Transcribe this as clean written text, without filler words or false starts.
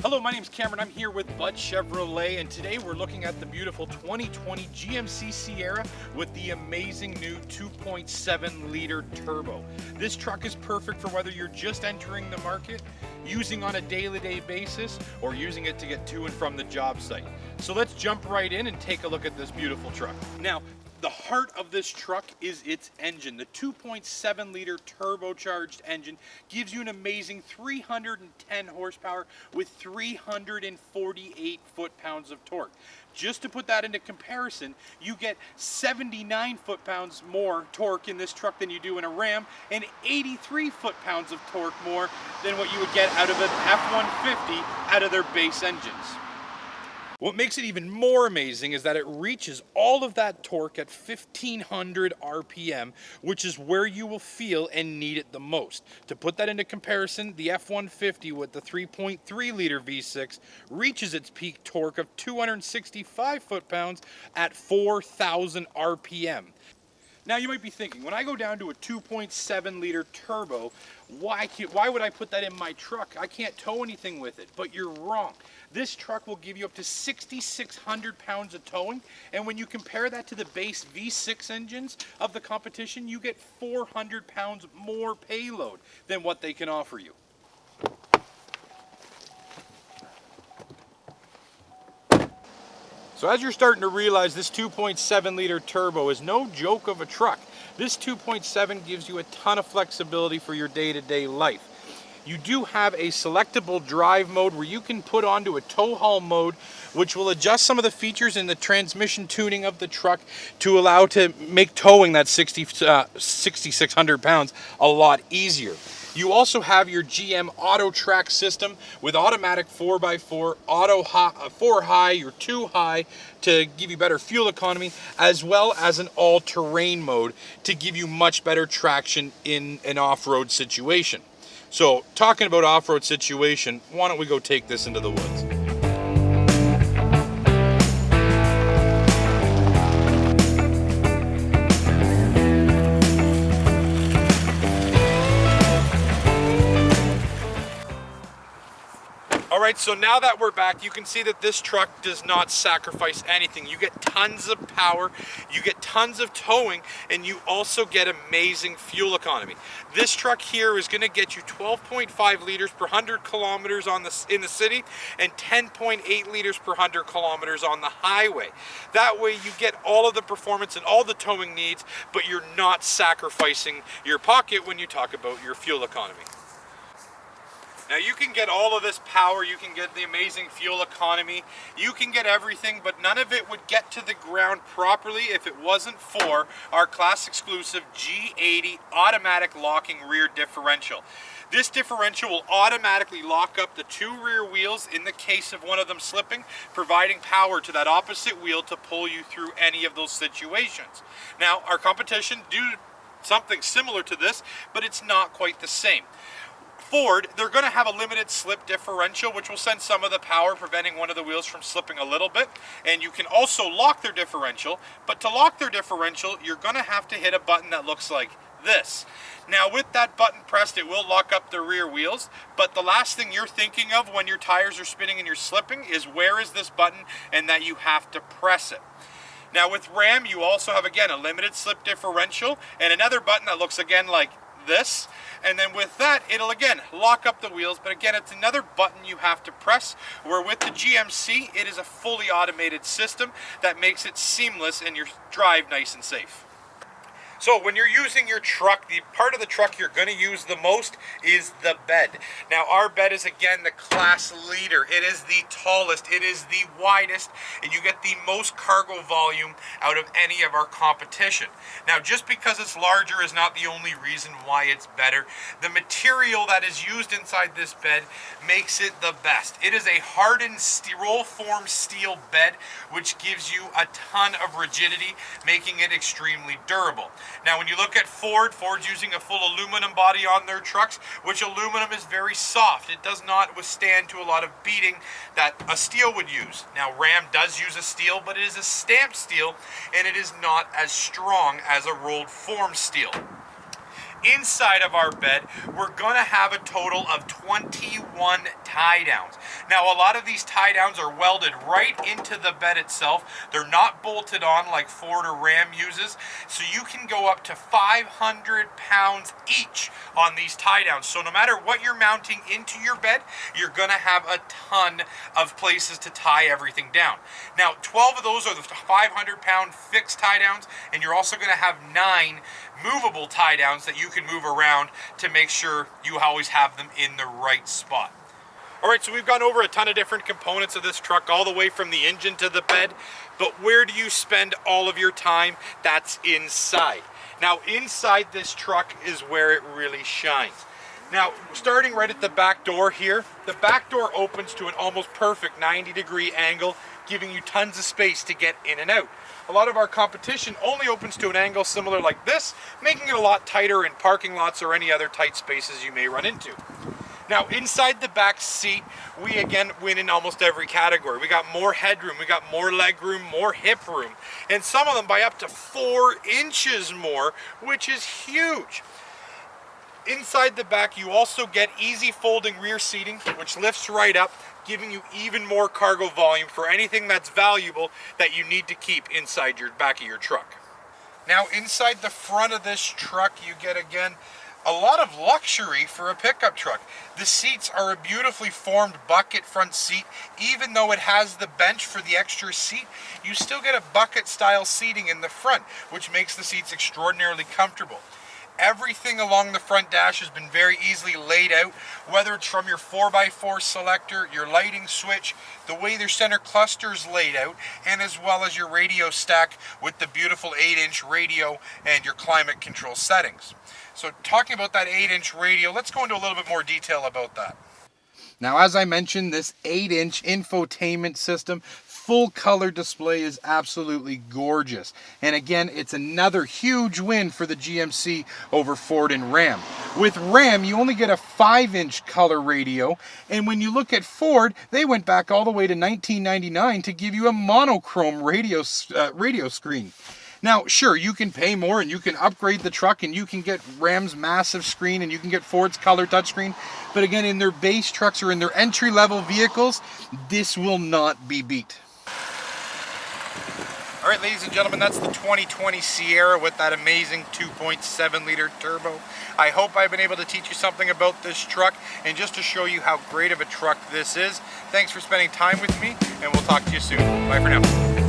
Hello, my name is Cameron. I'm here with Bud Chevrolet, and today we're looking at the beautiful 2020 GMC Sierra with the amazing new 2.7 liter turbo. This truck is perfect for whether you're just entering the market, using on a day-to-day basis, or using it to get to and from the job site. So let's jump right in and take a look at this beautiful truck. Now, the heart of this truck is its engine. The 2.7 liter turbocharged engine gives you an amazing 310 horsepower with 348 foot-pounds of torque. Just to put that into comparison, you get 79 foot-pounds more torque in this truck than you do in a Ram, and 83 foot-pounds of torque more than what you would get out of an F-150 out of their base engines. What makes it even more amazing is that it reaches all of that torque at 1500 RPM, which is where you will feel and need it the most. To put that into comparison, the F-150 with the 3.3 liter V6 reaches its peak torque of 265 foot-pounds at 4000 RPM. Now you might be thinking, when I go down to a 2.7 liter turbo, why would I put that in my truck? I can't tow anything with it. But you're wrong. This truck will give you up to 6,600 pounds of towing, and when you compare that to the base V6 engines of the competition, you get 400 pounds more payload than what they can offer you. So as you're starting to realize, this 2.7 liter turbo is no joke of a truck. This 2.7 gives you a ton of flexibility for your day-to-day life. You do have a selectable drive mode where you can put onto a tow haul mode, which will adjust some of the features in the transmission tuning of the truck to allow to make towing that 6,600 pounds a lot easier. You also have your GM Auto Track system with automatic 4x4, auto 4 high or 2 high to give you better fuel economy, as well as an all-terrain mode to give you much better traction in an off-road situation. So, talking about off-road situation, why don't we go take this into the woods? Alright, so now that we're back, you can see that this truck does not sacrifice anything. You get tons of power, you get tons of towing, and you also get amazing fuel economy. This truck here is going to get you 12.5 liters per 100 kilometers in the city and 10.8 liters per 100 kilometers on the highway. That way you get all of the performance and all the towing needs, but you're not sacrificing your pocket when you talk about your fuel economy. Now you can get all of this power, you can get the amazing fuel economy, you can get everything, but none of it would get to the ground properly if it wasn't for our class exclusive G80 automatic locking rear differential. This differential will automatically lock up the two rear wheels in the case of one of them slipping, providing power to that opposite wheel to pull you through any of those situations. Now our competition do something similar to this, but it's not quite the same. Ford, they're going to have a limited slip differential, which will send some of the power, preventing one of the wheels from slipping a little bit. And you can also lock their differential, but to lock their differential, you're going to have to hit a button that looks like this. Now with that button pressed, it will lock up the rear wheels, but the last thing you're thinking of when your tires are spinning and you're slipping is where is this button, and that you have to press it. Now with Ram, you also have, again, a limited slip differential and another button that looks again like this, and then with that it'll again lock up the wheels, but again it's another button you have to press, where with the GMC it is a fully automated system that makes it seamless and your drive nice and safe. So when you're using your truck, the part of the truck you're going to use the most is the bed. Now our bed is again the class leader. It is the tallest, it is the widest, and you get the most cargo volume out of any of our competition. Now just because it's larger is not the only reason why it's better. The material that is used inside this bed makes it the best. It is a hardened roll form steel bed, which gives you a ton of rigidity, making it extremely durable. Now when you look at Ford's using a full aluminum body on their trucks, which aluminum is very soft. It does not withstand to a lot of beating that a steel would use. Now Ram does use a steel, but it is a stamped steel, and it is not as strong as a rolled form steel. Inside of our bed, we're gonna have a total of 21 tie downs. Now, a lot of these tie downs are welded right into the bed itself. They're not bolted on like Ford or Ram uses, so you can go up to 500 pounds each on these tie downs. So no matter what you're mounting into your bed, you're gonna have a ton of places to tie everything down. Now, 12 of those are the 500-pound fixed tie downs, and you're also gonna have 9 movable tie downs that you can move around to make sure you always have them in the right spot. All right, so we've gone over a ton of different components of this truck, all the way from the engine to the bed, but where do you spend all of your time? That's inside. Now, inside this truck is where it really shines. Now, starting right at the back door here, the back door opens to an almost perfect 90-degree angle, giving you tons of space to get in and out. A lot of our competition only opens to an angle similar like this, making it a lot tighter in parking lots or any other tight spaces you may run into. Now, inside the back seat, we again win in almost every category. We got more headroom, we got more leg room, more hip room, and some of them by up to 4 inches more, which is huge. Inside the back, you also get easy folding rear seating, which lifts right up, giving you even more cargo volume for anything that's valuable that you need to keep inside your back of your truck. Now, inside the front of this truck, you get, again, a lot of luxury for a pickup truck. The seats are a beautifully formed bucket front seat. Even though it has the bench for the extra seat, you still get a bucket style seating in the front, which makes the seats extraordinarily comfortable. Everything along the front dash has been very easily laid out, whether it's from your 4x4 selector, your lighting switch, the way their center cluster is laid out, and as well as your radio stack with the beautiful 8-inch radio and your climate control settings. So talking about that 8-inch radio, let's go into a little bit more detail about that. Now, as I mentioned, this 8-inch infotainment system, full color display is absolutely gorgeous. And again, it's another huge win for the GMC over Ford and Ram. With Ram, you only get a 5-inch color radio, and when you look at Ford, they went back all the way to 1999 to give you a monochrome radio screen. Now, sure, you can pay more and you can upgrade the truck and you can get Ram's massive screen and you can get Ford's color touchscreen. But again, in their base trucks or in their entry-level vehicles, this will not be beat. All right, ladies and gentlemen, that's the 2020 Sierra with that amazing 2.7-liter turbo. I hope I've been able to teach you something about this truck and just to show you how great of a truck this is. Thanks for spending time with me, and we'll talk to you soon. Bye for now.